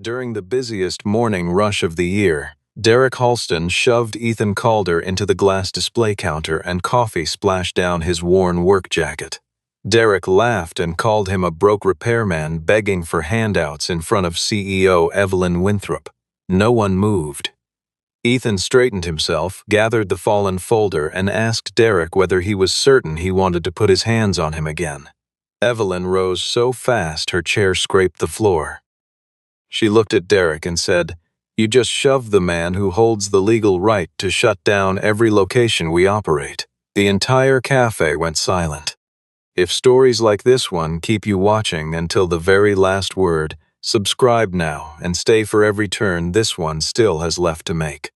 During the busiest morning rush of the year, Derek Halston shoved Ethan Calder into the glass display counter and coffee splashed down his worn work jacket. Derek laughed and called him a broke repairman begging for handouts in front of CEO Evelyn Winthrop. No one moved. Ethan straightened himself, gathered the fallen folder, and asked Derek whether he was certain he wanted to put his hands on him again. Evelyn rose so fast her chair scraped the floor. She looked at Derek and said, "You just shoved the man who holds the legal right to shut down every location we operate." The entire cafe went silent. If stories like this one keep you watching until the very last word, subscribe now and stay for every turn this one still has left to make.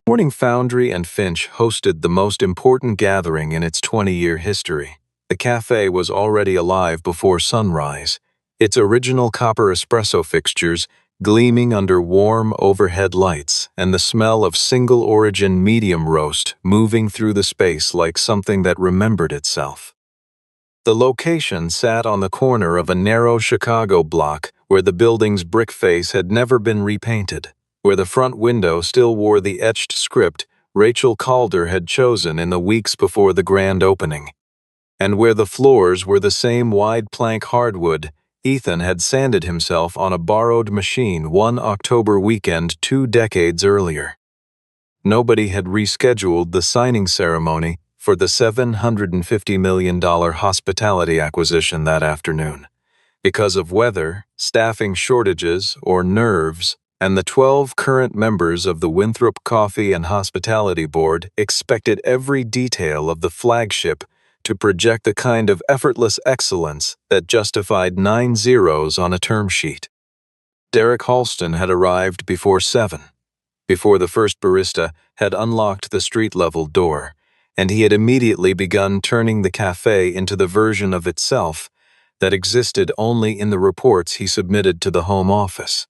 Morning Foundry and Finch hosted the most important gathering in its 20-year history. The cafe was already alive before sunrise, its original copper espresso fixtures gleaming under warm overhead lights and the smell of single-origin medium roast moving through the space like something that remembered itself. The location sat on the corner of a narrow Chicago block where the building's brick face had never been repainted, where the front window still wore the etched script Rachel Calder had chosen in the weeks before the grand opening, and where the floors were the same wide plank hardwood Ethan had sanded himself on a borrowed machine one October weekend 2 decades earlier. Nobody had rescheduled the signing ceremony for the $750 million hospitality acquisition that afternoon, because of weather, staffing shortages, or nerves, and the 12 current members of the Winthrop Coffee and Hospitality Board expected every detail of the flagship to project the kind of effortless excellence that justified 9 zeros on a term sheet. Derek Halston had arrived before 7, before the first barista had unlocked the street-level door, and he had immediately begun turning the cafe into the version of itself that existed only in the reports he submitted to the home office.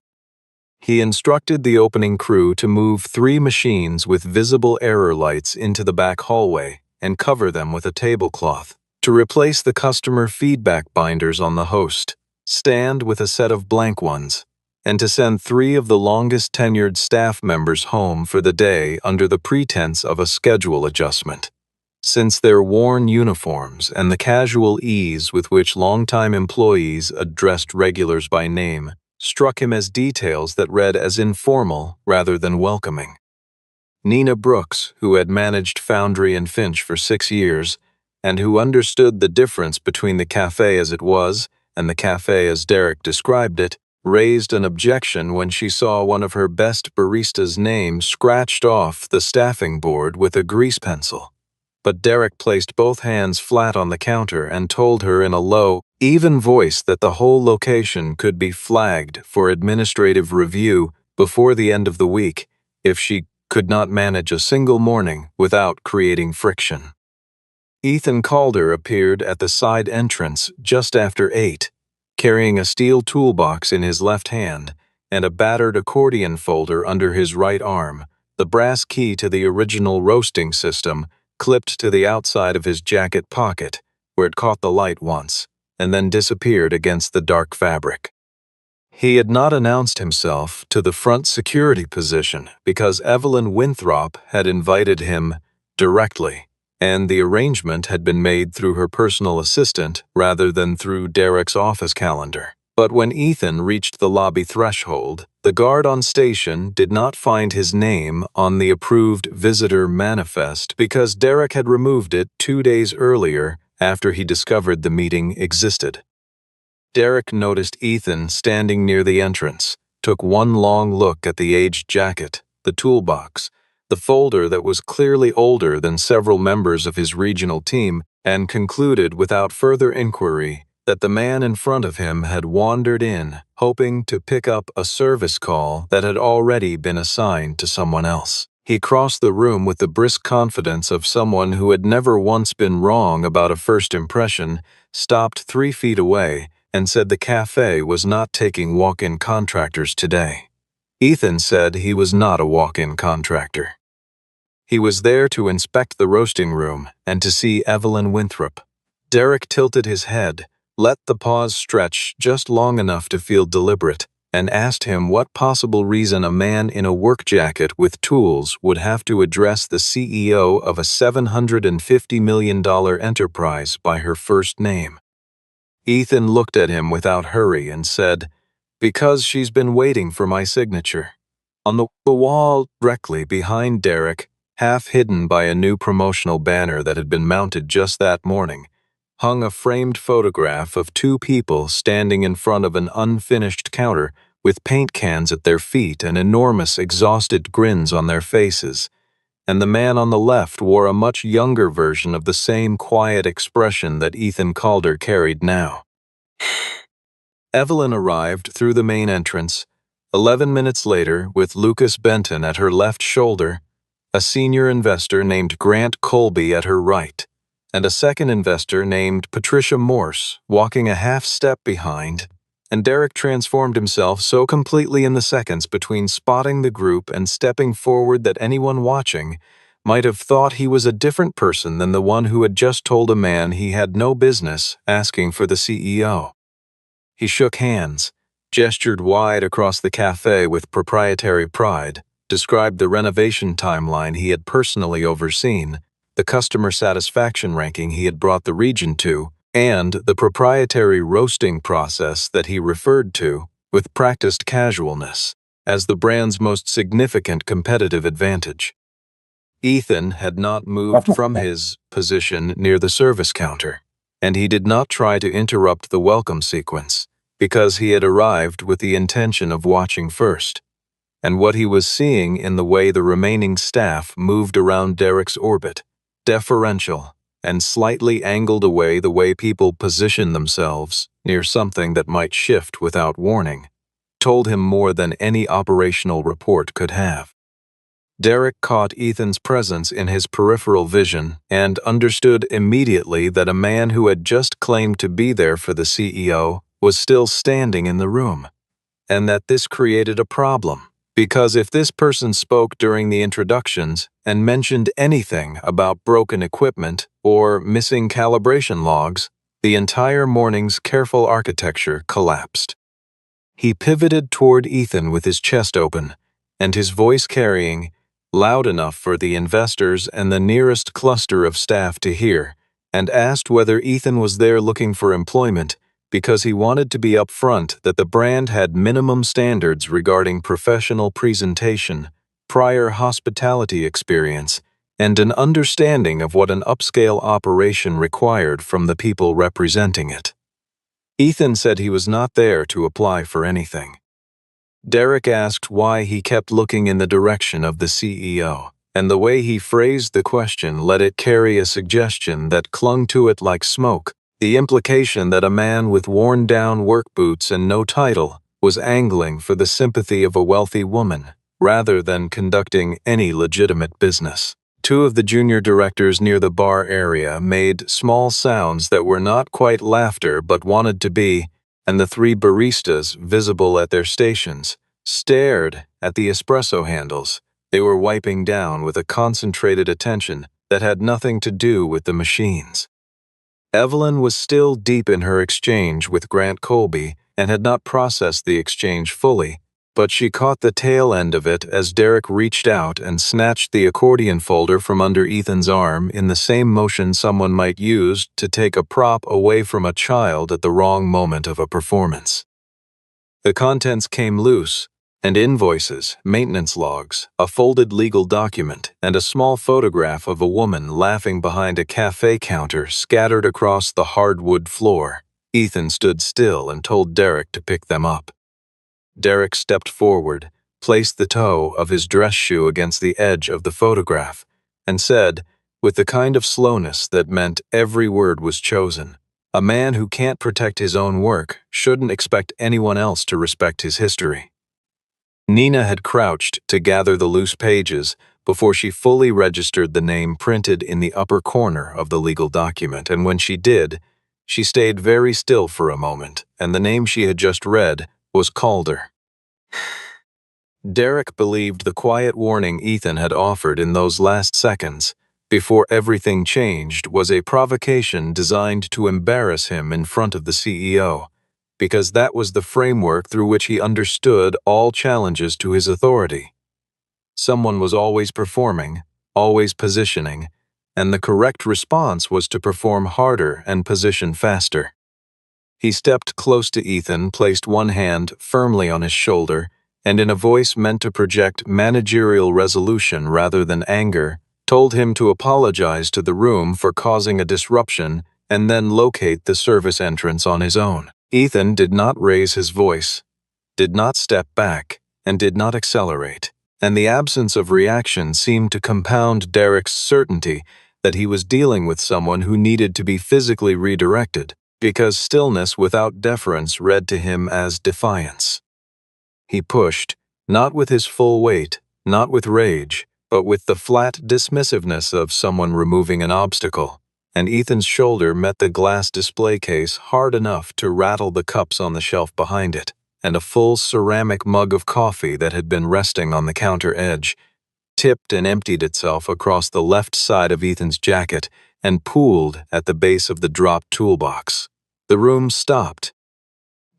He instructed the opening crew to move 3 machines with visible error lights into the back hallway and cover them with a tablecloth, to replace the customer feedback binders on the host, stand with a set of blank ones, and to send 3 of the longest tenured staff members home for the day under the pretense of a schedule adjustment. Since their worn uniforms and the casual ease with which longtime employees addressed regulars by name struck him as details that read as informal rather than welcoming. Nina Brooks, who had managed Foundry and Finch for 6 years, and who understood the difference between the cafe as it was and the cafe as Derek described it, raised an objection when she saw one of her best barista's name scratched off the staffing board with a grease pencil. But Derek placed both hands flat on the counter and told her in a low, even voice that the whole location could be flagged for administrative review before the end of the week if she could not manage a single morning without creating friction. Ethan Calder appeared at the side entrance just after 8, carrying a steel toolbox in his left hand and a battered accordion folder under his right arm, the brass key to the original roasting system clipped to the outside of his jacket pocket, where it caught the light once, and then disappeared against the dark fabric. He had not announced himself to the front security position because Evelyn Winthrop had invited him directly, and the arrangement had been made through her personal assistant rather than through Derek's office calendar. But when Ethan reached the lobby threshold, the guard on station did not find his name on the approved visitor manifest because Derek had removed it 2 days earlier after he discovered the meeting existed. Derek noticed Ethan standing near the entrance, took one long look at the aged jacket, the toolbox, the folder that was clearly older than several members of his regional team, and concluded without further inquiry that the man in front of him had wandered in, hoping to pick up a service call that had already been assigned to someone else. He crossed the room with the brisk confidence of someone who had never once been wrong about a first impression, stopped 3 feet away, and said the cafe was not taking walk-in contractors today. Ethan said he was not a walk-in contractor. He was there to inspect the roasting room and to see Evelyn Winthrop. Derek tilted his head, let the pause stretch just long enough to feel deliberate, and asked him what possible reason a man in a work jacket with tools would have to address the CEO of a $750 million enterprise by her first name. Ethan looked at him without hurry and said, "Because she's been waiting for my signature." On the wall directly behind Derek, half hidden by a new promotional banner that had been mounted just that morning, hung a framed photograph of two people standing in front of an unfinished counter with paint cans at their feet and enormous exhausted grins on their faces, and the man on the left wore a much younger version of the same quiet expression that Ethan Calder carried now. Evelyn arrived through the main entrance, 11 minutes later, with Lucas Benton at her left shoulder, a senior investor named Grant Colby at her right, and a second investor named Patricia Morse walking a half step behind, and Derek transformed himself so completely in the seconds between spotting the group and stepping forward that anyone watching might have thought he was a different person than the one who had just told a man he had no business asking for the CEO. He shook hands, gestured wide across the cafe with proprietary pride, described the renovation timeline he had personally overseen, the customer satisfaction ranking he had brought the region to, and the proprietary roasting process that he referred to, with practiced casualness, as the brand's most significant competitive advantage. Ethan had not moved from his position near the service counter, and he did not try to interrupt the welcome sequence, because he had arrived with the intention of watching first, and what he was seeing in the way the remaining staff moved around Derek's orbit, deferential and slightly angled away the way people position themselves near something that might shift without warning, told him more than any operational report could have. Derek caught Ethan's presence in his peripheral vision and understood immediately that a man who had just claimed to be there for the CEO was still standing in the room, and that this created a problem, because if this person spoke during the introductions and mentioned anything about broken equipment or missing calibration logs, the entire morning's careful architecture collapsed. He pivoted toward Ethan with his chest open, and his voice carrying, loud enough for the investors and the nearest cluster of staff to hear, and asked whether Ethan was there looking for employment because he wanted to be upfront that the brand had minimum standards regarding professional presentation, prior hospitality experience, and an understanding of what an upscale operation required from the people representing it. Ethan said he was not there to apply for anything. Derek asked why he kept looking in the direction of the CEO, and the way he phrased the question let it carry a suggestion that clung to it like smoke, the implication that a man with worn-down work boots and no title was angling for the sympathy of a wealthy woman, rather than conducting any legitimate business. Two of the junior directors near the bar area made small sounds that were not quite laughter but wanted to be, and the three baristas, visible at their stations, stared at the espresso handles they were wiping down with a concentrated attention that had nothing to do with the machines. Evelyn was still deep in her exchange with Grant Colby and had not processed the exchange fully, but she caught the tail end of it as Derek reached out and snatched the accordion folder from under Ethan's arm in the same motion someone might use to take a prop away from a child at the wrong moment of a performance. The contents came loose, and invoices, maintenance logs, a folded legal document, and a small photograph of a woman laughing behind a cafe counter scattered across the hardwood floor. Ethan stood still and told Derek to pick them up. Derek stepped forward, placed the toe of his dress shoe against the edge of the photograph, and said, with the kind of slowness that meant every word was chosen, "A man who can't protect his own work shouldn't expect anyone else to respect his history." Nina had crouched to gather the loose pages before she fully registered the name printed in the upper corner of the legal document, and when she did, she stayed very still for a moment, and the name she had just read was Calder. Derek believed the quiet warning Ethan had offered in those last seconds, before everything changed, was a provocation designed to embarrass him in front of the CEO, because that was the framework through which he understood all challenges to his authority. Someone was always performing, always positioning, and the correct response was to perform harder and position faster. He stepped close to Ethan, placed one hand firmly on his shoulder, and in a voice meant to project managerial resolution rather than anger, told him to apologize to the room for causing a disruption and then locate the service entrance on his own. Ethan did not raise his voice, did not step back, and did not accelerate, and the absence of reaction seemed to compound Derek's certainty that he was dealing with someone who needed to be physically redirected, because stillness without deference read to him as defiance. He pushed, not with his full weight, not with rage, but with the flat dismissiveness of someone removing an obstacle, and Ethan's shoulder met the glass display case hard enough to rattle the cups on the shelf behind it, and a full ceramic mug of coffee that had been resting on the counter edge tipped and emptied itself across the left side of Ethan's jacket and pooled at the base of the dropped toolbox. The room stopped.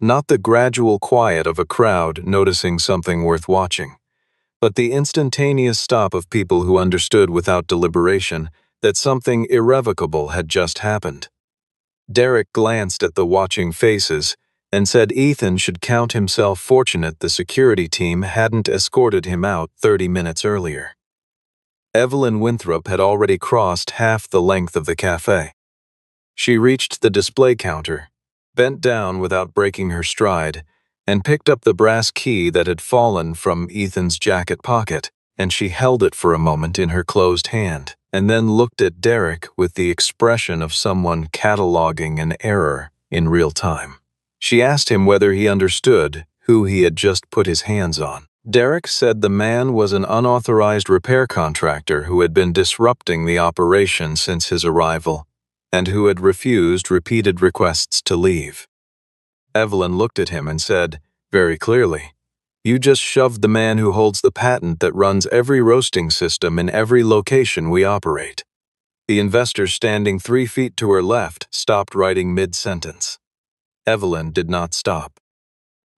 Not the gradual quiet of a crowd noticing something worth watching, but the instantaneous stop of people who understood without deliberation that something irrevocable had just happened. Derek glanced at the watching faces and said Ethan should count himself fortunate the security team hadn't escorted him out 30 minutes earlier. Evelyn Winthrop had already crossed half the length of the cafe. She reached the display counter, bent down without breaking her stride, and picked up the brass key that had fallen from Ethan's jacket pocket, and she held it for a moment in her closed hand, and then looked at Derek with the expression of someone cataloging an error in real time. She asked him whether he understood who he had just put his hands on. Derek said the man was an unauthorized repair contractor who had been disrupting the operation since his arrival, and who had refused repeated requests to leave. Evelyn looked at him and said, very clearly, "You just shoved the man who holds the patent that runs every roasting system in every location we operate." The investor standing 3 feet to her left stopped writing mid-sentence. Evelyn did not stop.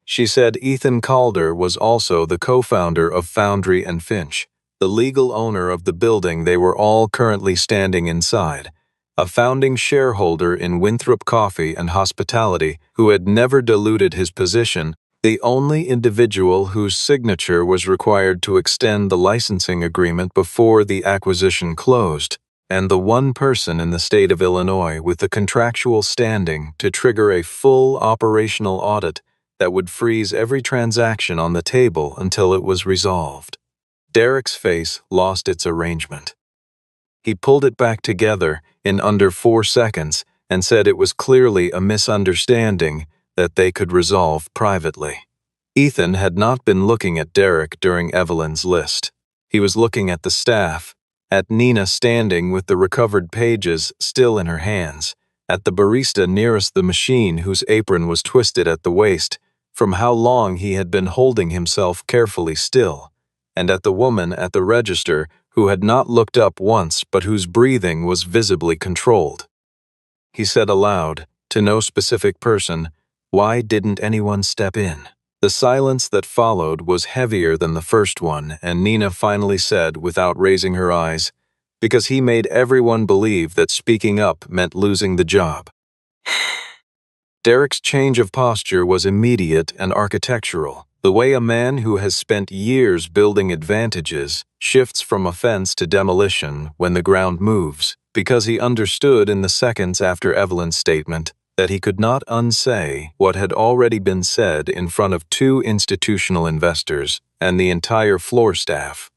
She said Ethan Calder was also the co-founder of Foundry and Finch, the legal owner of the building they were all currently standing inside, a founding shareholder in Winthrop Coffee and Hospitality who had never diluted his position, the only individual whose signature was required to extend the licensing agreement before the acquisition closed, and the one person in the state of Illinois with the contractual standing to trigger a full operational audit that would freeze every transaction on the table until it was resolved. Derek's face lost its arrangement. He pulled it back together in under 4 seconds and said it was clearly a misunderstanding that they could resolve privately. Ethan had not been looking at Derek during Evelyn's list. He was looking at the staff, at Nina standing with the recovered pages still in her hands, at the barista nearest the machine whose apron was twisted at the waist from how long he had been holding himself carefully still, and at the woman at the register who had not looked up once but whose breathing was visibly controlled. He said aloud, to no specific person, "Why didn't anyone step in?" The silence that followed was heavier than the first one, and Nina finally said, without raising her eyes, "Because he made everyone believe that speaking up meant losing the job." Derek's change of posture was immediate and architectural, the way a man who has spent years building advantages shifts from offense to demolition when the ground moves, because he understood in the seconds after Evelyn's statement that he could not unsay what had already been said in front of 2 institutional investors and the entire floor staff,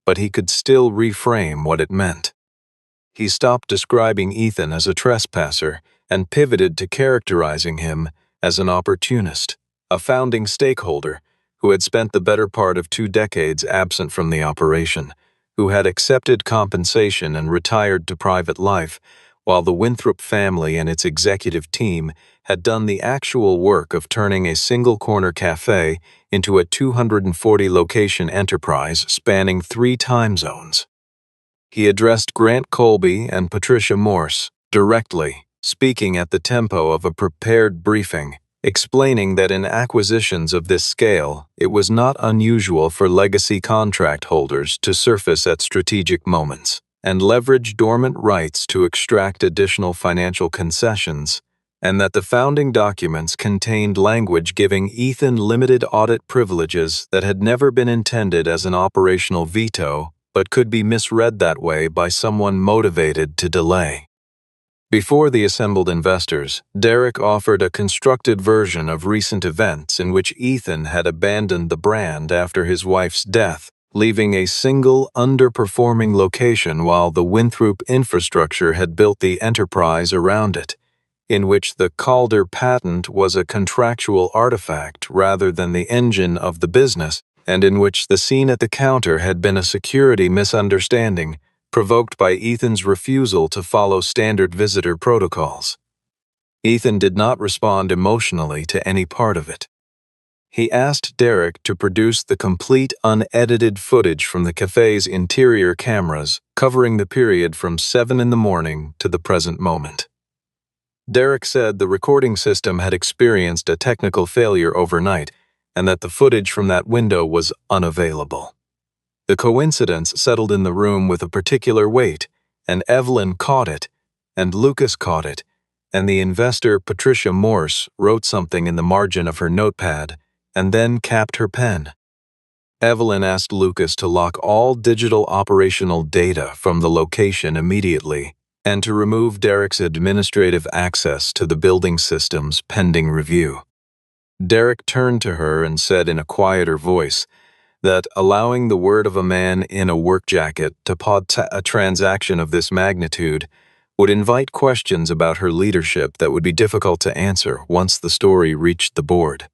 but he could still reframe what it meant. He stopped describing Ethan as a trespasser and pivoted to characterizing him as an opportunist, a founding stakeholder who had spent the better part of 2 decades absent from the operation, who had accepted compensation and retired to private life, while the Winthrop family and its executive team had done the actual work of turning a single-corner cafe into a 240-location enterprise spanning 3 time zones. He addressed Grant Colby and Patricia Morse directly, speaking at the tempo of a prepared briefing, explaining that in acquisitions of this scale, it was not unusual for legacy contract holders to surface at strategic moments and leverage dormant rights to extract additional financial concessions, and that the founding documents contained language giving Ethan limited audit privileges that had never been intended as an operational veto, but could be misread that way by someone motivated to delay. Before the assembled investors, Derek offered a constructed version of recent events in which Ethan had abandoned the brand after his wife's death, leaving a single underperforming location while the Winthrop infrastructure had built the enterprise around it, in which the Calder patent was a contractual artifact rather than the engine of the business, and in which the scene at the counter had been a security misunderstanding provoked by Ethan's refusal to follow standard visitor protocols. Ethan did not respond emotionally to any part of it. He asked Derek to produce the complete unedited footage from the cafe's interior cameras covering the period from 7 in the morning to the present moment. Derek said the recording system had experienced a technical failure overnight and that the footage from that window was unavailable. The coincidence settled in the room with a particular weight, and Evelyn caught it, and Lucas caught it, and the investor Patricia Morse wrote something in the margin of her notepad and then capped her pen. Evelyn asked Lucas to lock all digital operational data from the location immediately and to remove Derek's administrative access to the building systems pending review. Derek turned to her and said in a quieter voice that allowing the word of a man in a work jacket to pot a transaction of this magnitude would invite questions about her leadership that would be difficult to answer once the story reached the board.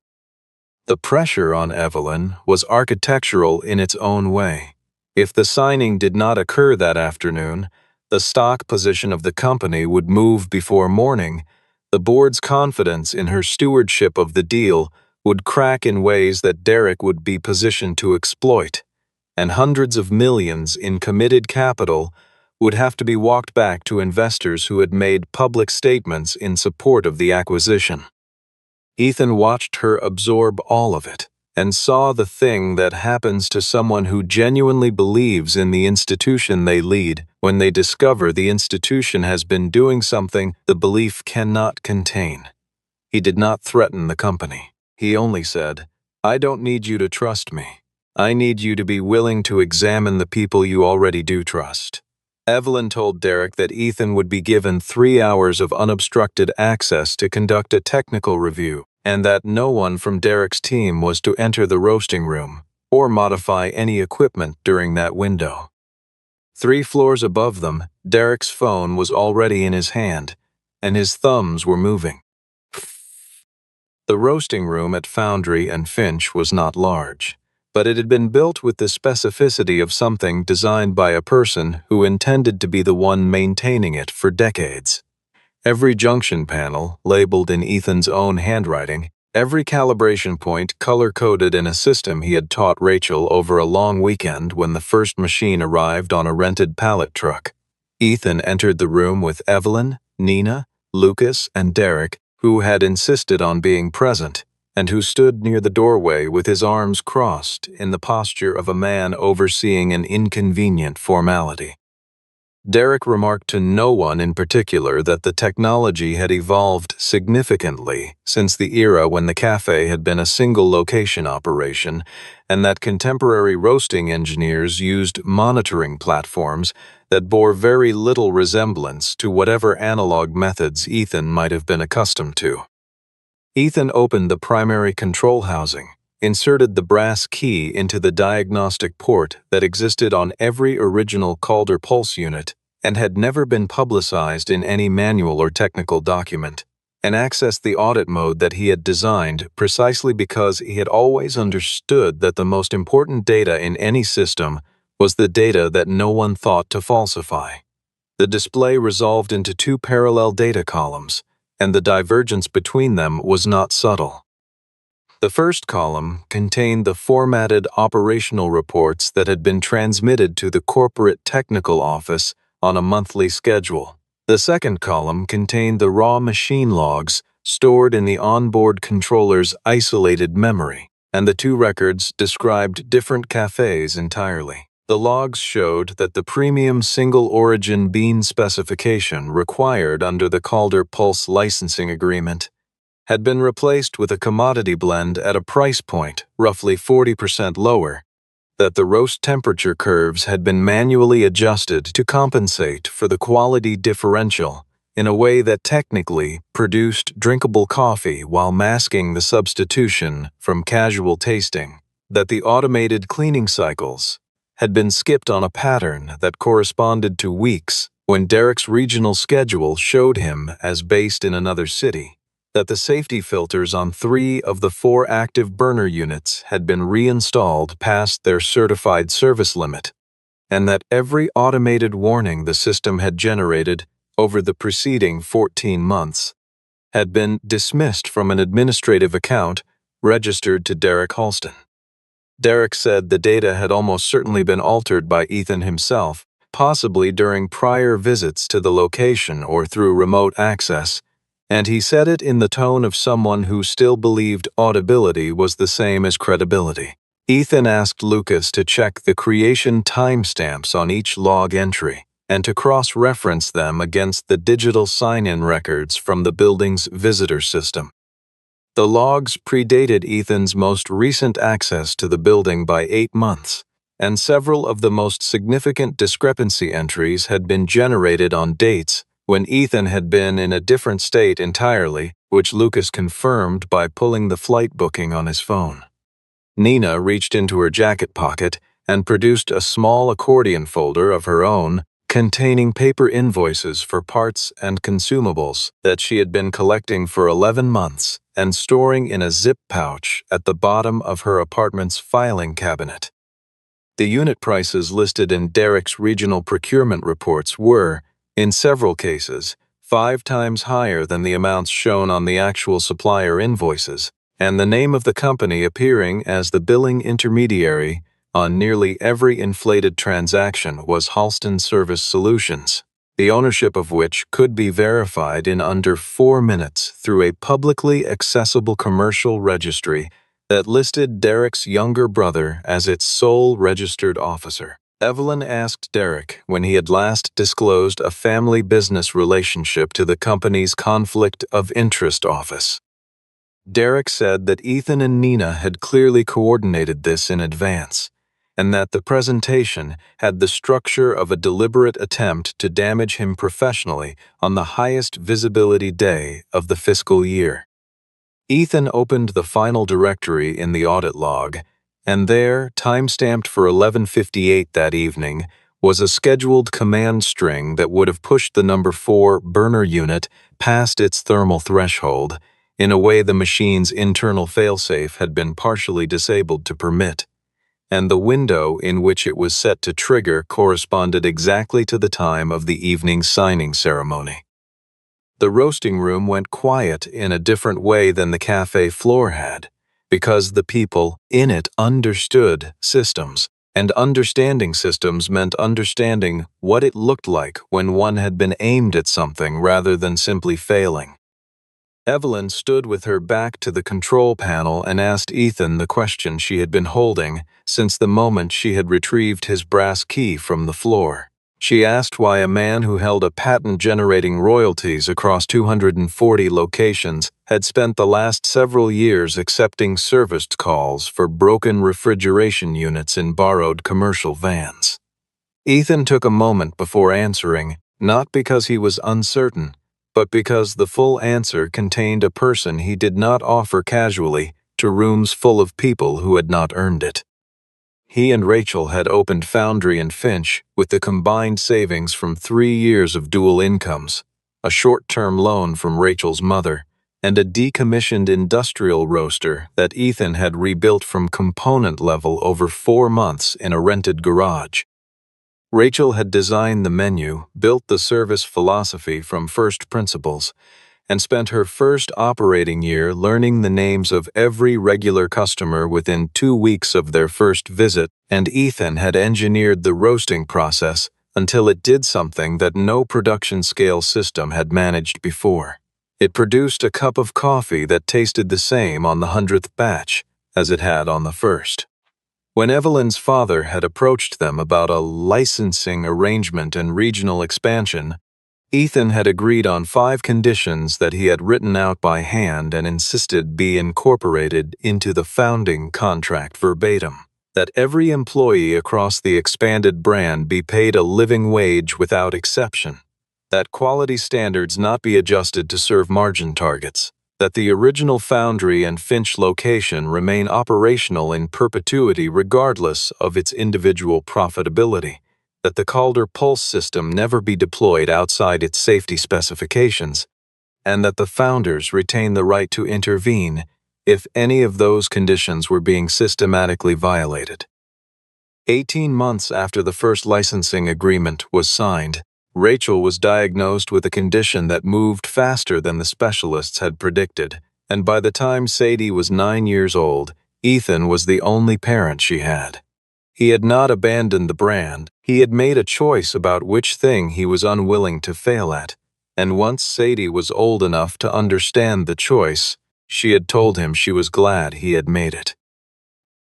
The pressure on Evelyn was architectural in its own way. If the signing did not occur that afternoon, the stock position of the company would move before morning. The board's confidence in her stewardship of the deal would crack in ways that Derek would be positioned to exploit, and hundreds of millions in committed capital would have to be walked back to investors who had made public statements in support of the acquisition. Ethan watched her absorb all of it and saw the thing that happens to someone who genuinely believes in the institution they lead when they discover the institution has been doing something the belief cannot contain. He did not threaten the company. He only said, "I don't need you to trust me. I need you to be willing to examine the people you already do trust." Evelyn told Derek that Ethan would be given 3 hours of unobstructed access to conduct a technical review, and that no one from Derek's team was to enter the roasting room or modify any equipment during that window. 3 floors above them, Derek's phone was already in his hand, and his thumbs were moving. The roasting room at Foundry and Finch was not large, but it had been built with the specificity of something designed by a person who intended to be the one maintaining it for decades. Every junction panel, labeled in Ethan's own handwriting, every calibration point color-coded in a system he had taught Rachel over a long weekend when the first machine arrived on a rented pallet truck. Ethan entered the room with Evelyn, Nina, Lucas, and Derek, who had insisted on being present, and who stood near the doorway with his arms crossed in the posture of a man overseeing an inconvenient formality. Derek remarked to no one in particular that the technology had evolved significantly since the era when the cafe had been a single-location operation, and that contemporary roasting engineers used monitoring platforms that bore very little resemblance to whatever analog methods Ethan might have been accustomed to. Ethan opened the primary control housing, inserted the brass key into the diagnostic port that existed on every original Calder pulse unit and had never been publicized in any manual or technical document, and accessed the audit mode that he had designed precisely because he had always understood that the most important data in any system was the data that no one thought to falsify. The display resolved into 2 parallel data columns, and the divergence between them was not subtle. The first column contained the formatted operational reports that had been transmitted to the corporate technical office on a monthly schedule. The second column contained the raw machine logs stored in the onboard controller's isolated memory, and the two records described different cafes entirely. The logs showed that the premium single-origin bean specification required under the Calder Pulse licensing agreement had been replaced with a commodity blend at a price point roughly 40% lower, that the roast temperature curves had been manually adjusted to compensate for the quality differential in a way that technically produced drinkable coffee while masking the substitution from casual tasting, that the automated cleaning cycles had been skipped on a pattern that corresponded to weeks when Derek's regional schedule showed him as based in another city, that the safety filters on 3 of the 4 active burner units had been reinstalled past their certified service limit, and that every automated warning the system had generated over the preceding 14 months had been dismissed from an administrative account registered to Derek Halston. Derek said the data had almost certainly been altered by Ethan himself, possibly during prior visits to the location or through remote access, and he said it in the tone of someone who still believed audibility was the same as credibility. Ethan asked Lucas to check the creation timestamps on each log entry and to cross-reference them against the digital sign-in records from the building's visitor system. The logs predated Ethan's most recent access to the building by 8 months, and several of the most significant discrepancy entries had been generated on dates when Ethan had been in a different state entirely, which Lucas confirmed by pulling the flight booking on his phone. Nina reached into her jacket pocket and produced a small accordion folder of her own containing paper invoices for parts and consumables that she had been collecting for 11 months and storing in a zip pouch at the bottom of her apartment's filing cabinet. The unit prices listed in Derek's regional procurement reports were, in several cases, 5 times higher than the amounts shown on the actual supplier invoices, and the name of the company appearing as the billing intermediary on nearly every inflated transaction was Halston Service Solutions, the ownership of which could be verified in under 4 minutes through a publicly accessible commercial registry that listed Derek's younger brother as its sole registered officer. Evelyn asked Derek when he had last disclosed a family business relationship to the company's Conflict of Interest office. Derek said that Ethan and Nina had clearly coordinated this in advance, and that the presentation had the structure of a deliberate attempt to damage him professionally on the highest visibility day of the fiscal year. Ethan opened the final directory in the audit log, and there, time-stamped for 11:58 that evening, was a scheduled command string that would have pushed the number 4 burner unit past its thermal threshold in a way the machine's internal failsafe had been partially disabled to permit, and the window in which it was set to trigger corresponded exactly to the time of the evening signing ceremony. The roasting room went quiet in a different way than the cafe floor had, because the people in it understood systems, and understanding systems meant understanding what it looked like when one had been aimed at something rather than simply failing. Evelyn stood with her back to the control panel and asked Ethan the question she had been holding since the moment she had retrieved his brass key from the floor. She asked why a man who held a patent generating royalties across 240 locations had spent the last several years accepting service calls for broken refrigeration units in borrowed commercial vans. Ethan took a moment before answering, not because he was uncertain, but because the full answer contained a person he did not offer casually to rooms full of people who had not earned it. He and Rachel had opened Foundry and Finch with the combined savings from 3 years of dual incomes, a short-term loan from Rachel's mother, and a decommissioned industrial roaster that Ethan had rebuilt from component level over 4 months in a rented garage. Rachel had designed the menu, built the service philosophy from first principles, and spent her first operating year learning the names of every regular customer within 2 weeks of their first visit, and Ethan had engineered the roasting process until it did something that no production-scale system had managed before. It produced a cup of coffee that tasted the same on the 100th batch as it had on the first. When Evelyn's father had approached them about a licensing arrangement and regional expansion, Ethan had agreed on 5 conditions that he had written out by hand and insisted be incorporated into the founding contract verbatim. That every employee across the expanded brand be paid a living wage without exception. That quality standards not be adjusted to serve margin targets. That the original foundry and Finch location remain operational in perpetuity regardless of its individual profitability. That the Calder pulse system never be deployed outside its safety specifications, and that the founders retain the right to intervene if any of those conditions were being systematically violated. 18 months after the first licensing agreement was signed, Rachel was diagnosed with a condition that moved faster than the specialists had predicted, and by the time Sadie was 9 years old, Ethan was the only parent she had. He had not abandoned the brand. He had made a choice about which thing he was unwilling to fail at, and once Sadie was old enough to understand the choice, she had told him she was glad he had made it.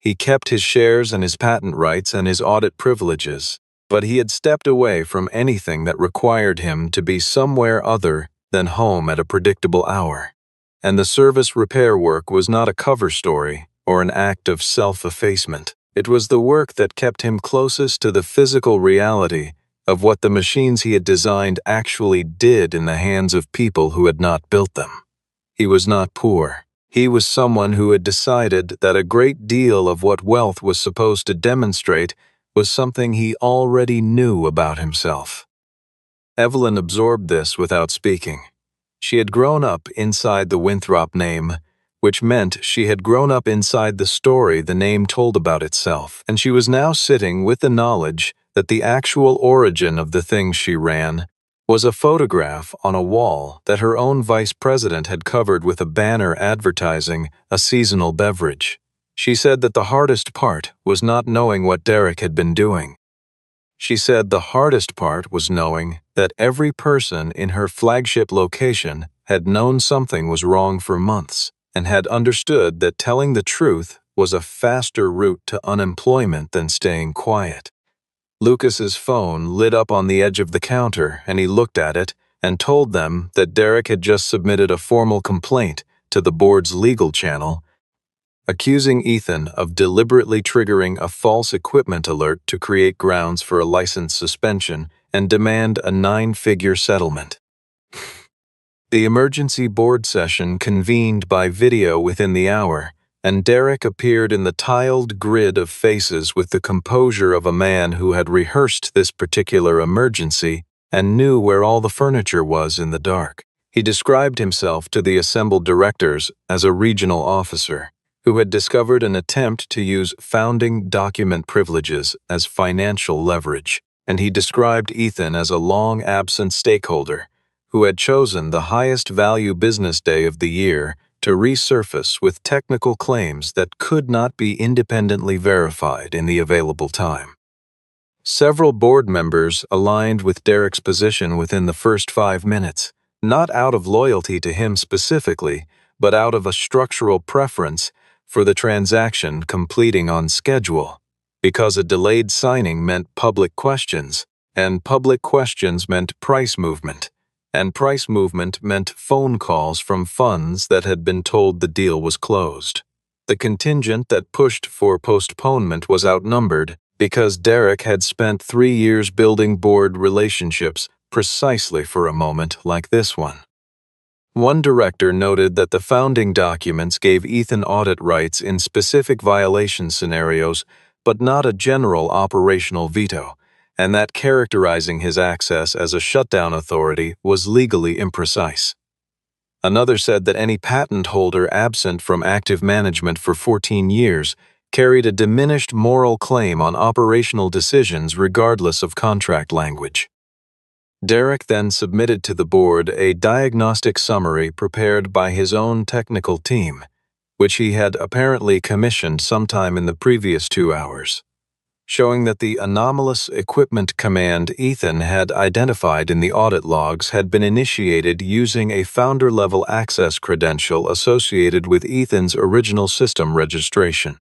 He kept his shares and his patent rights and his audit privileges, but he had stepped away from anything that required him to be somewhere other than home at a predictable hour. And the service repair work was not a cover story or an act of self-effacement. It was the work that kept him closest to the physical reality of what the machines he had designed actually did in the hands of people who had not built them. He was not poor. He was someone who had decided that a great deal of what wealth was supposed to demonstrate was something he already knew about himself. Evelyn absorbed this without speaking. She had grown up inside the Winthrop name, which meant she had grown up inside the story the name told about itself, and she was now sitting with the knowledge that the actual origin of the thing she ran was a photograph on a wall that her own vice president had covered with a banner advertising a seasonal beverage. She said that the hardest part was not knowing what Derek had been doing. She said the hardest part was knowing that every person in her flagship location had known something was wrong for months and had understood that telling the truth was a faster route to unemployment than staying quiet. Lucas's phone lit up on the edge of the counter, and he looked at it and told them that Derek had just submitted a formal complaint to the board's legal channel, accusing Ethan of deliberately triggering a false equipment alert to create grounds for a license suspension and demand a 9-figure settlement. The emergency board session convened by video within the hour, and Derek appeared in the tiled grid of faces with the composure of a man who had rehearsed this particular emergency and knew where all the furniture was in the dark. He described himself to the assembled directors as a regional officer who had discovered an attempt to use founding document privileges as financial leverage, and he described Ethan as a long-absent stakeholder who had chosen the highest value business day of the year to resurface with technical claims that could not be independently verified in the available time. Several board members aligned with Derek's position within the first 5 minutes, not out of loyalty to him specifically, but out of a structural preference for the transaction completing on schedule, because a delayed signing meant public questions, and public questions meant price movement. And price movement meant phone calls from funds that had been told the deal was closed. The contingent that pushed for postponement was outnumbered because Derek had spent 3 years building board relationships precisely for a moment like this one. One director noted that the founding documents gave Ethan audit rights in specific violation scenarios, but not a general operational veto, and that characterizing his access as a shutdown authority was legally imprecise. Another said that any patent holder absent from active management for 14 years carried a diminished moral claim on operational decisions regardless of contract language. Derek then submitted to the board a diagnostic summary prepared by his own technical team, which he had apparently commissioned sometime in the previous 2 hours. showing that the anomalous equipment command Ethan had identified in the audit logs had been initiated using a founder-level access credential associated with Ethan's original system registration.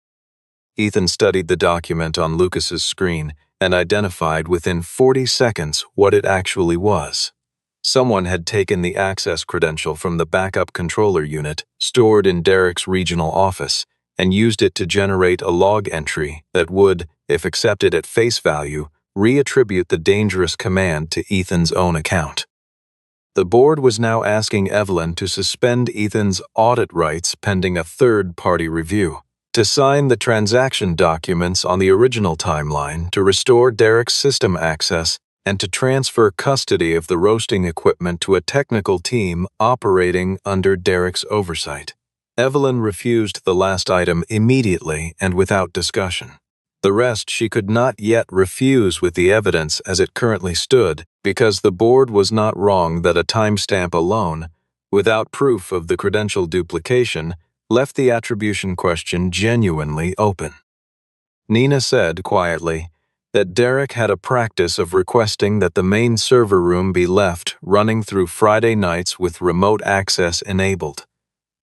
Ethan studied the document on Lucas's screen and identified within 40 seconds what it actually was. Someone had taken the access credential from the backup controller unit stored in Derek's regional office and used it to generate a log entry that would, if accepted at face value, reattribute the dangerous command to Ethan's own account. The board was now asking Evelyn to suspend Ethan's audit rights pending a third-party review, to sign the transaction documents on the original timeline, to restore Derek's system access, and to transfer custody of the roasting equipment to a technical team operating under Derek's oversight. Evelyn refused the last item immediately and without discussion. The rest she could not yet refuse with the evidence as it currently stood, because the board was not wrong that a timestamp alone, without proof of the credential duplication, left the attribution question genuinely open. Nina said quietly that Derek had a practice of requesting that the main server room be left running through Friday nights with remote access enabled,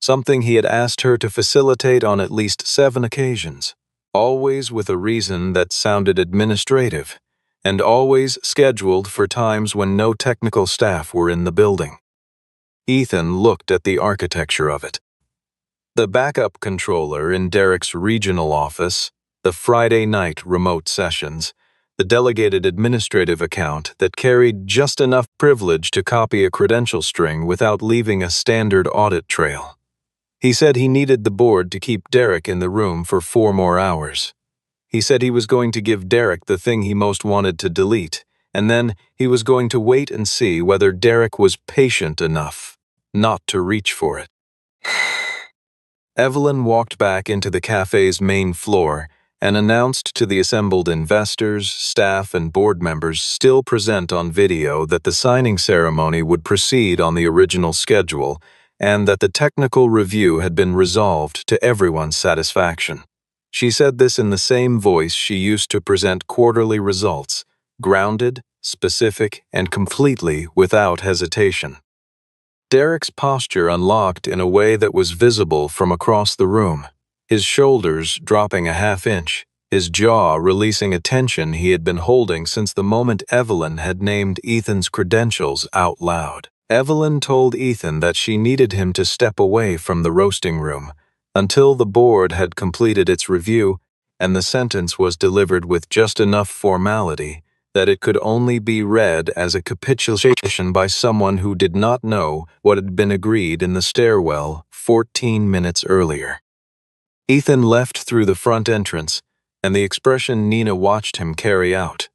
something he had asked her to facilitate on at least 7 occasions, always with a reason that sounded administrative, and always scheduled for times when no technical staff were in the building. Ethan looked at the architecture of it. The backup controller in Derek's regional office, the Friday night remote sessions, the delegated administrative account that carried just enough privilege to copy a credential string without leaving a standard audit trail. He said he needed the board to keep Derek in the room for 4 more hours. He said he was going to give Derek the thing he most wanted to delete, and then he was going to wait and see whether Derek was patient enough not to reach for it. Evelyn walked back into the cafe's main floor and announced to the assembled investors, staff, and board members still present on video that the signing ceremony would proceed on the original schedule and that the technical review had been resolved to everyone's satisfaction. She said this in the same voice she used to present quarterly results, grounded, specific, and completely without hesitation. Derek's posture unlocked in a way that was visible from across the room, his shoulders dropping a half-inch, his jaw releasing a tension he had been holding since the moment Evelyn had named Ethan's credentials out loud. Evelyn told Ethan that she needed him to step away from the roasting room until the board had completed its review, and the sentence was delivered with just enough formality that it could only be read as a capitulation by someone who did not know what had been agreed in the stairwell 14 minutes earlier. Ethan left through the front entrance, and the expression Nina watched him carry out.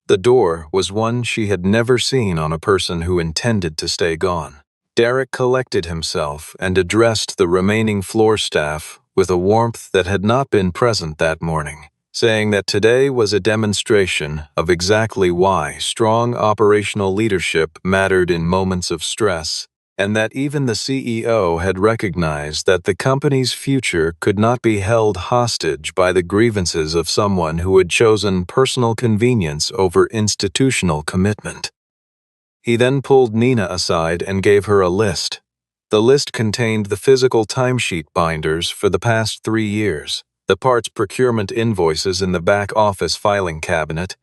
The door was one she had never seen on a person who intended to stay gone. Derek collected himself and addressed the remaining floor staff with a warmth that had not been present that morning, saying that today was a demonstration of exactly why strong operational leadership mattered in moments of stress, and that even the CEO had recognized that the company's future could not be held hostage by the grievances of someone who had chosen personal convenience over institutional commitment. He then pulled Nina aside and gave her a list. The list contained the physical timesheet binders for the past 3 years, the parts procurement invoices in the back office filing cabinet,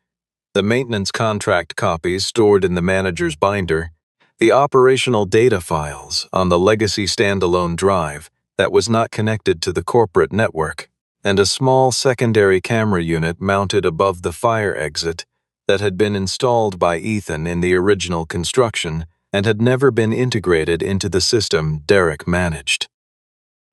the maintenance contract copies stored in the manager's binder, the operational data files on the legacy standalone drive that was not connected to the corporate network, and a small secondary camera unit mounted above the fire exit that had been installed by Ethan in the original construction and had never been integrated into the system Derek managed.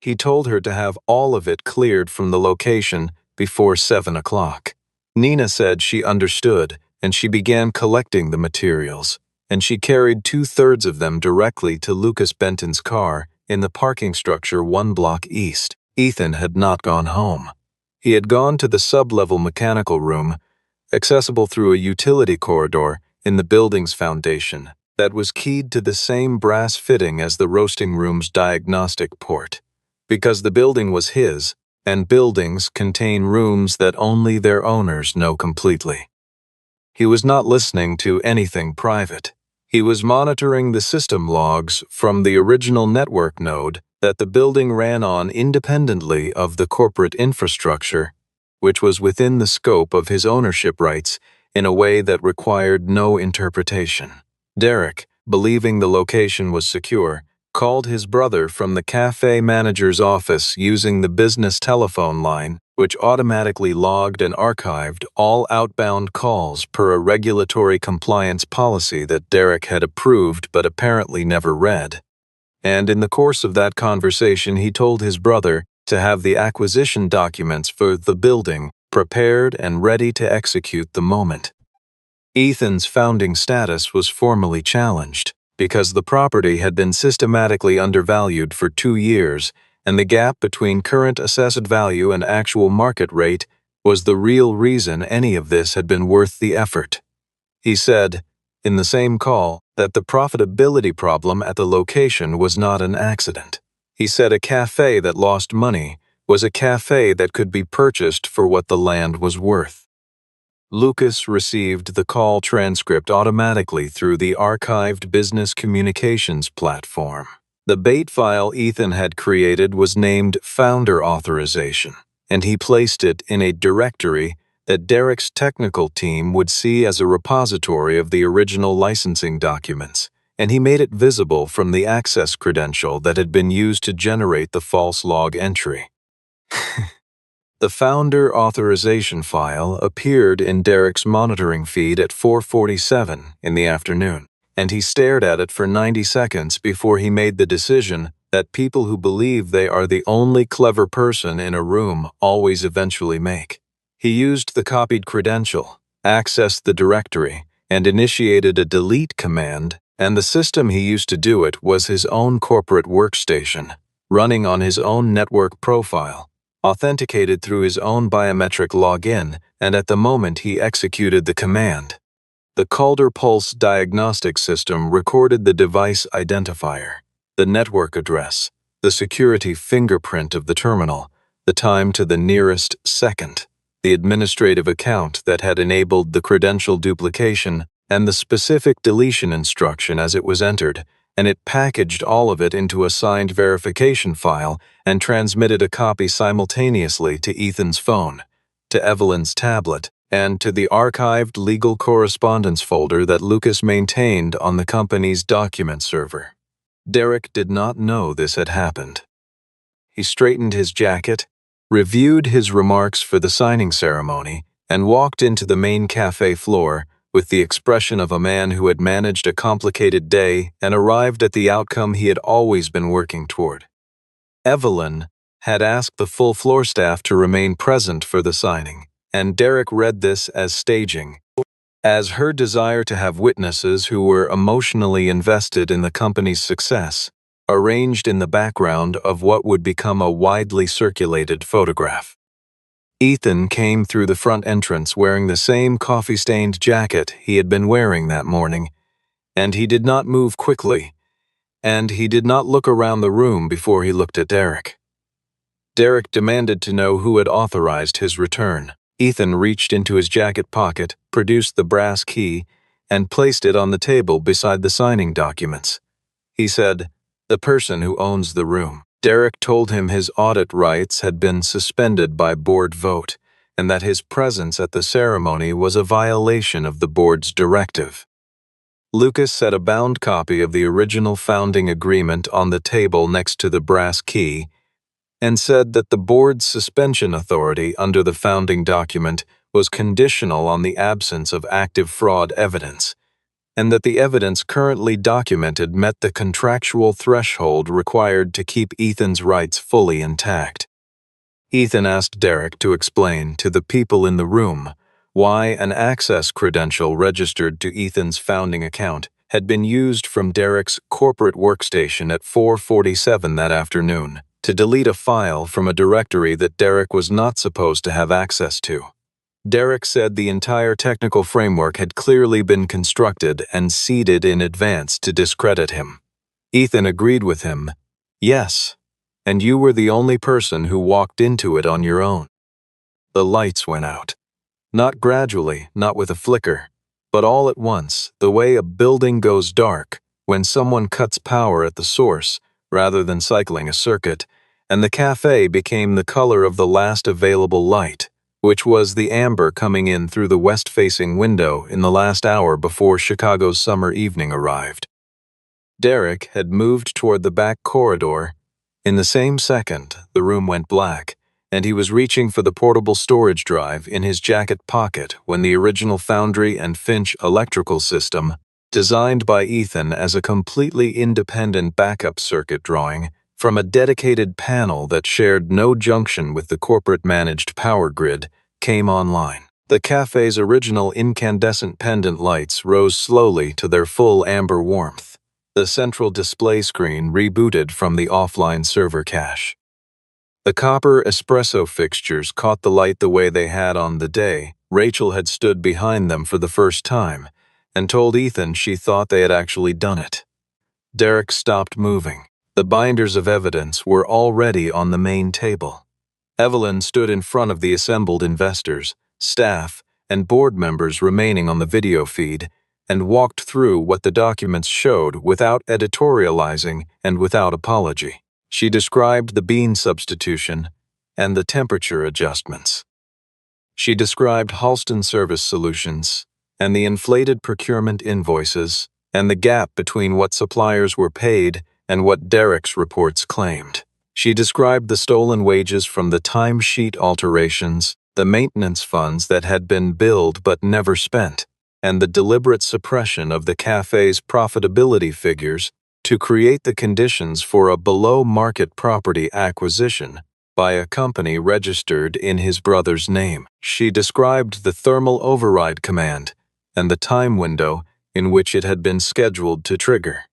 He told her to have all of it cleared from the location before 7 o'clock. Nina said she understood, and she began collecting the materials, and she carried 2/3 of them directly to Lucas Benton's car in the parking structure 1 block east. Ethan had not gone home. He had gone to the sub-level mechanical room, accessible through a utility corridor in the building's foundation that was keyed to the same brass fitting as the roasting room's diagnostic port. Because the building was his, and buildings contain rooms that only their owners know completely. He was not listening to anything private. He was monitoring the system logs from the original network node that the building ran on independently of the corporate infrastructure, which was within the scope of his ownership rights in a way that required no interpretation. Derek, believing the location was secure, called his brother from the cafe manager's office using the business telephone line, which automatically logged and archived all outbound calls per a regulatory compliance policy that Derek had approved but apparently never read. And in the course of that conversation, he told his brother to have the acquisition documents for the building prepared and ready to execute the moment. Ethan's founding status was formally challenged because the property had been systematically undervalued for 2 years, and the gap between current assessed value and actual market rate was the real reason any of this had been worth the effort. He said, in the same call, that the profitability problem at the location was not an accident. He said a cafe that lost money was a cafe that could be purchased for what the land was worth. Lucas received the call transcript automatically through the archived business communications platform. The bait file Ethan had created was named Founder Authorization, and he placed it in a directory that Derek's technical team would see as a repository of the original licensing documents, and he made it visible from the access credential that had been used to generate the false log entry. The Founder Authorization file appeared in Derek's monitoring feed at 4:47 in the afternoon, and he stared at it for 90 seconds before he made the decision that people who believe they are the only clever person in a room always eventually make. He used the copied credential, accessed the directory, and initiated a delete command, and the system he used to do it was his own corporate workstation, running on his own network profile, authenticated through his own biometric login, and at the moment he executed the command, the Calder Pulse diagnostic system recorded the device identifier, the network address, the security fingerprint of the terminal, the time to the nearest second, the administrative account that had enabled the credential duplication, and the specific deletion instruction as it was entered, and it packaged all of it into a signed verification file and transmitted a copy simultaneously to Ethan's phone, to Evelyn's tablet, and to the archived legal correspondence folder that Lucas maintained on the company's document server. Derek did not know this had happened. He straightened his jacket, reviewed his remarks for the signing ceremony, and walked into the main cafe floor with the expression of a man who had managed a complicated day and arrived at the outcome he had always been working toward. Evelyn had asked the full floor staff to remain present for the signing, and Derek read this as staging, as her desire to have witnesses who were emotionally invested in the company's success, arranged in the background of what would become a widely circulated photograph. Ethan came through the front entrance wearing the same coffee-stained jacket he had been wearing that morning, and he did not move quickly, and he did not look around the room before he looked at Derek. Derek demanded to know who had authorized his return. Ethan reached into his jacket pocket, produced the brass key, and placed it on the table beside the signing documents. He said, "The person who owns the room." Derek told him his audit rights had been suspended by board vote, and that his presence at the ceremony was a violation of the board's directive. Lucas set a bound copy of the original founding agreement on the table next to the brass key and said that the board's suspension authority under the founding document was conditional on the absence of active fraud evidence, and that the evidence currently documented met the contractual threshold required to keep Ethan's rights fully intact. Ethan asked Derek to explain to the people in the room why an access credential registered to Ethan's founding account had been used from Derek's corporate workstation at 4:47 that afternoon to delete a file from a directory that Derek was not supposed to have access to. Derek said the entire technical framework had clearly been constructed and seeded in advance to discredit him. Ethan agreed with him. Yes, and you were the only person who walked into it on your own. The lights went out. Not gradually, not with a flicker, but all at once, the way a building goes dark when someone cuts power at the source rather than cycling a circuit, and the cafe became the color of the last available light, which was the amber coming in through the west-facing window in the last hour before Chicago's summer evening arrived. Derek had moved toward the back corridor. In the same second, the room went black, and he was reaching for the portable storage drive in his jacket pocket when the original Foundry and Finch electrical system, designed by Ethan as a completely independent backup circuit drawing from a dedicated panel that shared no junction with the corporate-managed power grid, came online. The cafe's original incandescent pendant lights rose slowly to their full amber warmth. The central display screen rebooted from the offline server cache. The copper espresso fixtures caught the light the way they had on the day Rachel had stood behind them for the first time and told Ethan she thought they had actually done it. Derek stopped moving. The binders of evidence were already on the main table. Evelyn stood in front of the assembled investors, staff, and board members remaining on the video feed and walked through what the documents showed without editorializing and without apology. She described the bean substitution and the temperature adjustments. She described Halston Service Solutions and the inflated procurement invoices and the gap between what suppliers were paid and what Derek's reports claimed. She described the stolen wages from the timesheet alterations, the maintenance funds that had been billed but never spent, and the deliberate suppression of the cafe's profitability figures to create the conditions for a below-market property acquisition by a company registered in his brother's name. She described the thermal override command and the time window in which it had been scheduled to trigger.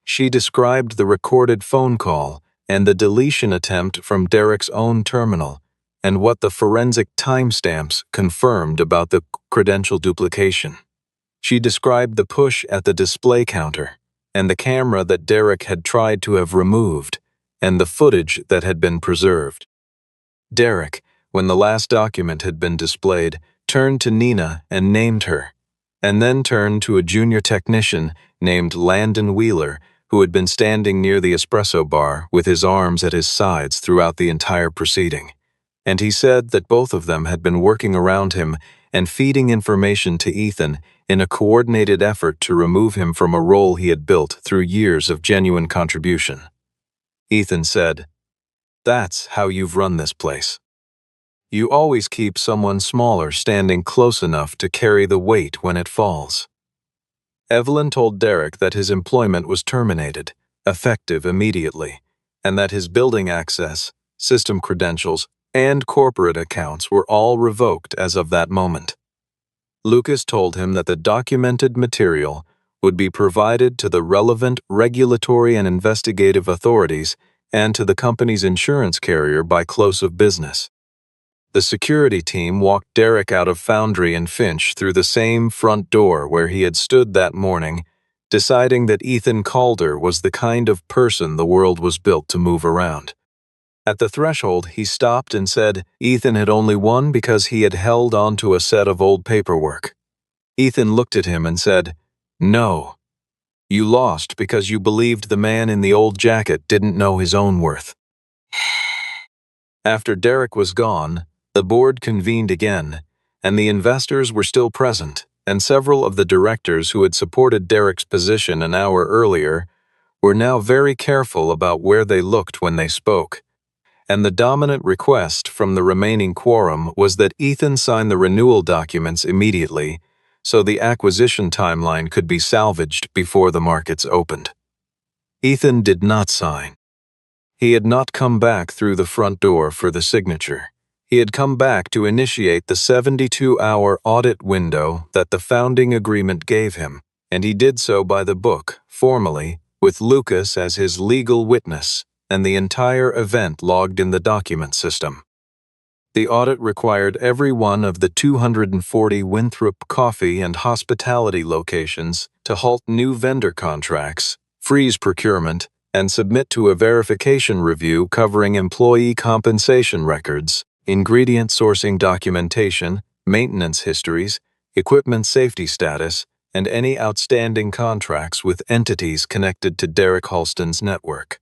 She described the recorded phone call and the deletion attempt from Derek's own terminal and what the forensic timestamps confirmed about the credential duplication. She described the push at the display counter and the camera that Derek had tried to have removed and the footage that had been preserved. Derek, when the last document had been displayed, turned to Nina and named her, and then turned to a junior technician named Landon Wheeler, who had been standing near the espresso bar with his arms at his sides throughout the entire proceeding. And he said that both of them had been working around him and feeding information to Ethan in a coordinated effort to remove him from a role he had built through years of genuine contribution. Ethan said, "That's how you've run this place. You always keep someone smaller standing close enough to carry the weight when it falls." Evelyn told Derek that his employment was terminated, effective immediately, and that his building access, system credentials, and corporate accounts were all revoked as of that moment. Lucas told him that the documented material would be provided to the relevant regulatory and investigative authorities and to the company's insurance carrier by close of business. The security team walked Derek out of Foundry and Finch through the same front door where he had stood that morning, deciding that Ethan Calder was the kind of person the world was built to move around. At the threshold, he stopped and said Ethan had only won because he had held onto a set of old paperwork. Ethan looked at him and said, "No. You lost because you believed the man in the old jacket didn't know his own worth." After Derek was gone, the board convened again, and the investors were still present, and several of the directors who had supported Derek's position an hour earlier were now very careful about where they looked when they spoke. And the dominant request from the remaining quorum was that Ethan sign the renewal documents immediately so the acquisition timeline could be salvaged before the markets opened. Ethan did not sign. He had not come back through the front door for the signature. He had come back to initiate the 72-hour audit window that the founding agreement gave him, and he did so by the book, formally, with Lucas as his legal witness, and the entire event logged in the document system. The audit required every one of the 240 Winthrop coffee and hospitality locations to halt new vendor contracts, freeze procurement, and submit to a verification review covering employee compensation records, ingredient sourcing documentation, maintenance histories, equipment safety status, and any outstanding contracts with entities connected to Derek Halston's network.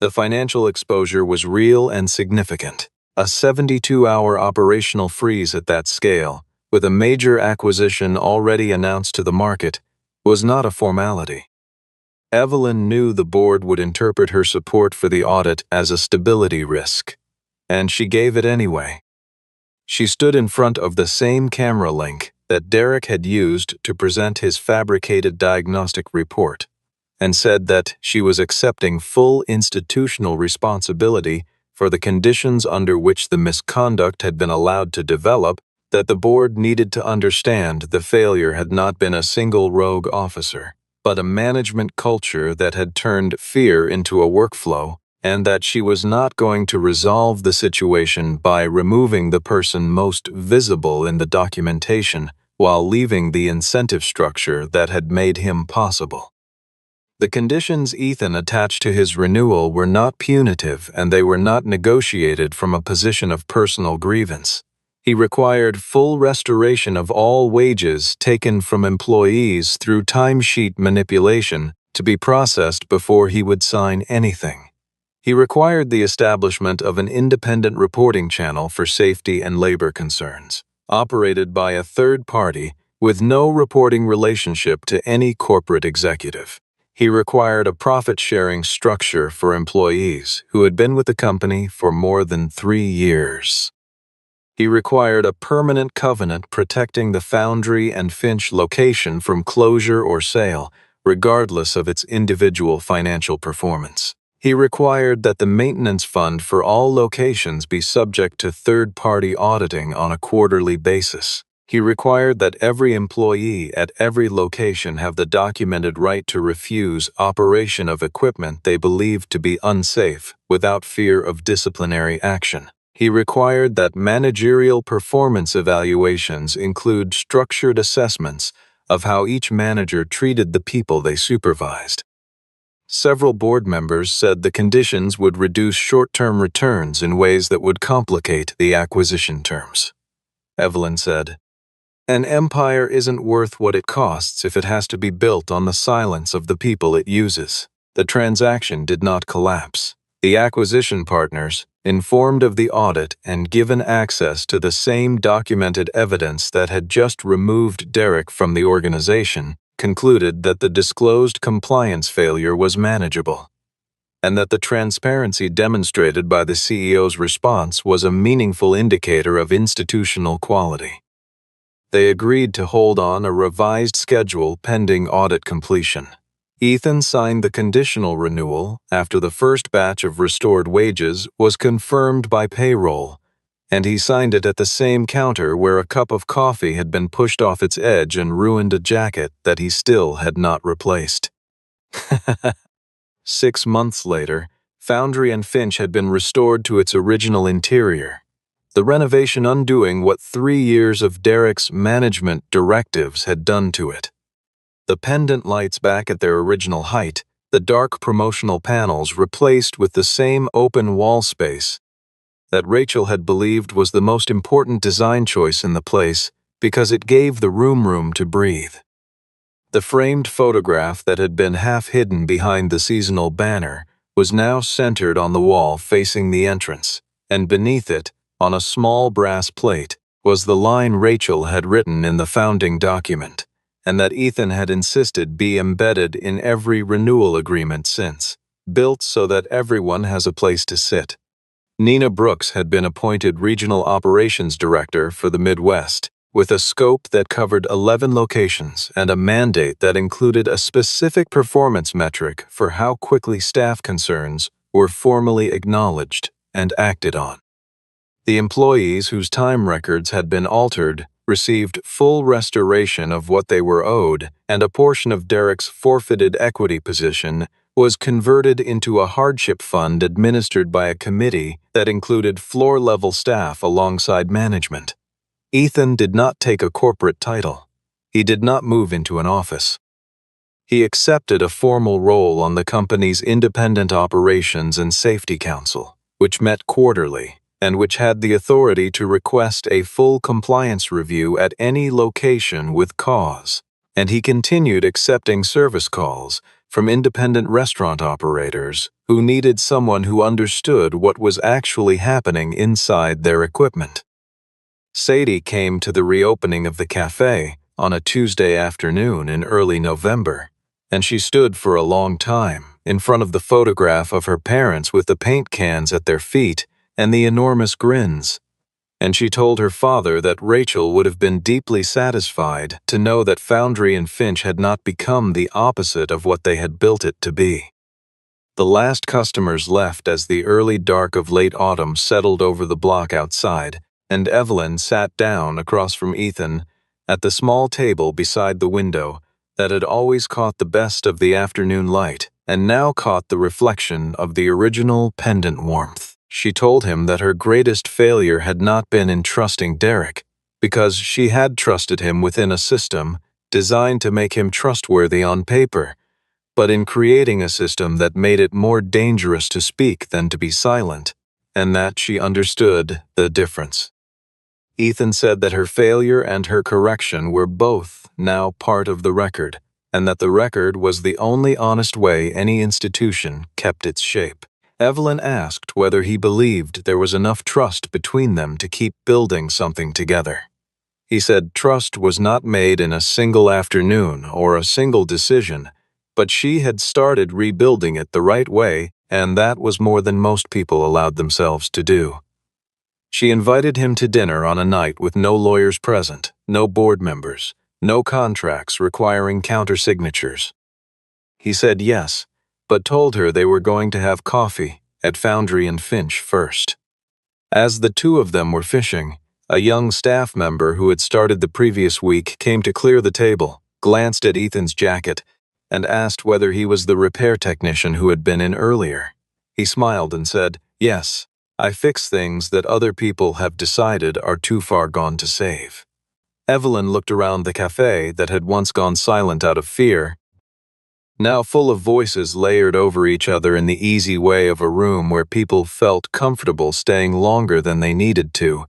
The financial exposure was real and significant. A 72-hour operational freeze at that scale, with a major acquisition already announced to the market, was not a formality. Evelyn knew the board would interpret her support for the audit as a stability risk, and she gave it anyway. She stood in front of the same camera link that Derek had used to present his fabricated diagnostic report, and said that she was accepting full institutional responsibility for the conditions under which the misconduct had been allowed to develop, that the board needed to understand the failure had not been a single rogue officer, but a management culture that had turned fear into a workflow, and that she was not going to resolve the situation by removing the person most visible in the documentation while leaving the incentive structure that had made him possible. The conditions Ethan attached to his renewal were not punitive, and they were not negotiated from a position of personal grievance. He required full restoration of all wages taken from employees through timesheet manipulation to be processed before he would sign anything. He required the establishment of an independent reporting channel for safety and labor concerns, operated by a third party with no reporting relationship to any corporate executive. He required a profit-sharing structure for employees who had been with the company for more than 3 years. He required a permanent covenant protecting the Foundry and Finch location from closure or sale, regardless of its individual financial performance. He required that the maintenance fund for all locations be subject to third-party auditing on a quarterly basis. He required that every employee at every location have the documented right to refuse operation of equipment they believed to be unsafe without fear of disciplinary action. He required that managerial performance evaluations include structured assessments of how each manager treated the people they supervised. Several board members said the conditions would reduce short-term returns in ways that would complicate the acquisition terms. Evelyn said, "An empire isn't worth what it costs if it has to be built on the silence of the people it uses." The transaction did not collapse. The acquisition partners, informed of the audit and given access to the same documented evidence that had just removed Derek from the organization, concluded that the disclosed compliance failure was manageable, and that the transparency demonstrated by the CEO's response was a meaningful indicator of institutional quality. They agreed to hold on a revised schedule pending audit completion. Ethan signed the conditional renewal after the first batch of restored wages was confirmed by payroll, and he signed it at the same counter where a cup of coffee had been pushed off its edge and ruined a jacket that he still had not replaced. 6 months later, Foundry and Finch had been restored to its original interior, the renovation undoing what 3 years of Derek's management directives had done to it. The pendant lights back at their original height, the dark promotional panels replaced with the same open wall space that Rachel had believed was the most important design choice in the place because it gave the room to breathe. The framed photograph that had been half hidden behind the seasonal banner was now centered on the wall facing the entrance, and beneath it, on a small brass plate, was the line Rachel had written in the founding document, and that Ethan had insisted be embedded in every renewal agreement since, built so that everyone has a place to sit. Nina Brooks had been appointed Regional Operations Director for the Midwest, with a scope that covered 11 locations and a mandate that included a specific performance metric for how quickly staff concerns were formally acknowledged and acted on. The employees whose time records had been altered received full restoration of what they were owed, and a portion of Derek's forfeited equity position was converted into a hardship fund administered by a committee that included floor-level staff alongside management. Ethan did not take a corporate title. He did not move into an office. He accepted a formal role on the company's Independent Operations and Safety Council, which met quarterly and which had the authority to request a full compliance review at any location with cause. And he continued accepting service calls from independent restaurant operators who needed someone who understood what was actually happening inside their equipment. Sadie came to the reopening of the cafe on a Tuesday afternoon in early November, and she stood for a long time in front of the photograph of her parents with the paint cans at their feet and the enormous grins. And she told her father that Rachel would have been deeply satisfied to know that Foundry and Finch had not become the opposite of what they had built it to be. The last customers left as the early dark of late autumn settled over the block outside, and Evelyn sat down across from Ethan at the small table beside the window that had always caught the best of the afternoon light and now caught the reflection of the original pendant warmth. She told him that her greatest failure had not been in trusting Derek, because she had trusted him within a system designed to make him trustworthy on paper, but in creating a system that made it more dangerous to speak than to be silent, and that she understood the difference. Ethan said that her failure and her correction were both now part of the record, and that the record was the only honest way any institution kept its shape. Evelyn asked whether he believed there was enough trust between them to keep building something together. He said trust was not made in a single afternoon or a single decision, but she had started rebuilding it the right way, and that was more than most people allowed themselves to do. She invited him to dinner on a night with no lawyers present, no board members, no contracts requiring countersignatures. He said yes, but told her they were going to have coffee at Foundry and Finch first. As the two of them were fishing, a young staff member who had started the previous week came to clear the table, glanced at Ethan's jacket, and asked whether he was the repair technician who had been in earlier. He smiled and said, "Yes, I fix things that other people have decided are too far gone to save." Evelyn looked around the cafe that had once gone silent out of fear, now full of voices layered over each other in the easy way of a room where people felt comfortable staying longer than they needed to,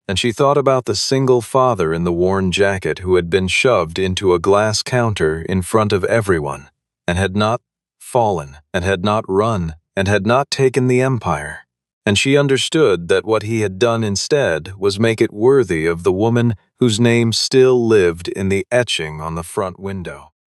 and she thought about the single father in the worn jacket who had been shoved into a glass counter in front of everyone, and had not fallen, and had not run, and had not taken the empire. And she understood that what he had done instead was make it worthy of the woman whose name still lived in the etching on the front window.